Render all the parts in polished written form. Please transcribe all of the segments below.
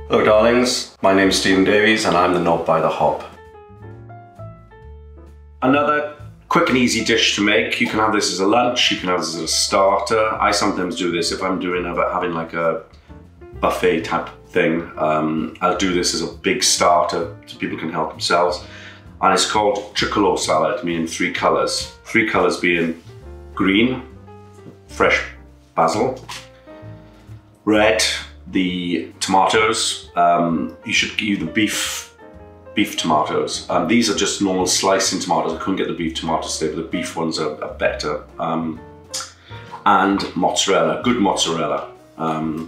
Hello darlings, my name's Davies and I'm the knob by the hob. Another quick and easy dish to make. You can have this as a lunch, you can have this as a starter. I sometimes do this if I'm having like a buffet type thing. I'll do this as a big starter so people can help themselves. And it's called Tricolore salad, meaning three colours. Three colours being green, fresh basil, red, the tomatoes. You should use the beef tomatoes. These are just normal slicing tomatoes. I couldn't get the beef tomatoes today, but the beef ones are better. And mozzarella, good mozzarella.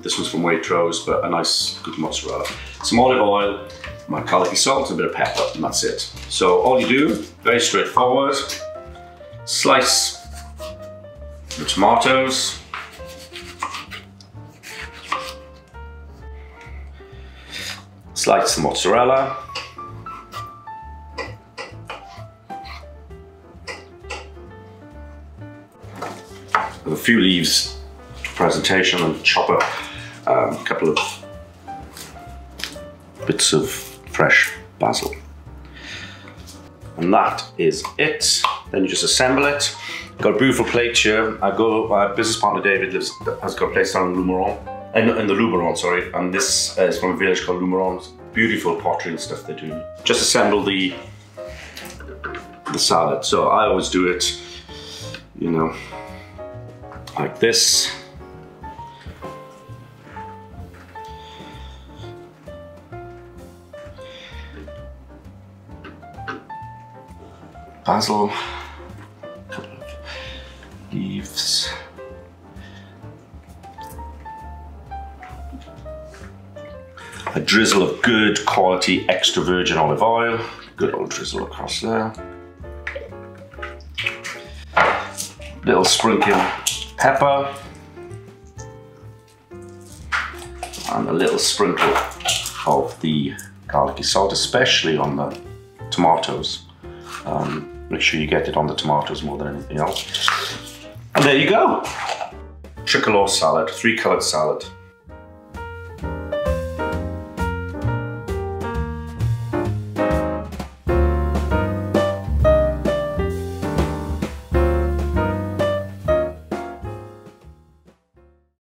This one's from Waitrose, but a nice, good mozzarella. Some olive oil, my garlic salt, and a bit of pepper, and that's it. So all you do, very straightforward, slice the tomatoes, slice the mozzarella, with a few leaves for presentation, and chop up a couple of bits of fresh basil. And that is it. Then you just assemble it. Got a beautiful plate here. My business partner David has got a place down in the Luberon, sorry, and this is from a village called Luberon. Beautiful pottery and stuff they do. Just assemble the salad. So I always do it, you know, like this. Basil, a couple of leaves. A drizzle of good quality extra virgin olive oil. Good old drizzle across there. Little sprinkling pepper. And a little sprinkle of the garlicky salt, especially on the tomatoes. Make sure you get it on the tomatoes more than anything else. And there you go. Tricolore salad, three-coloured salad.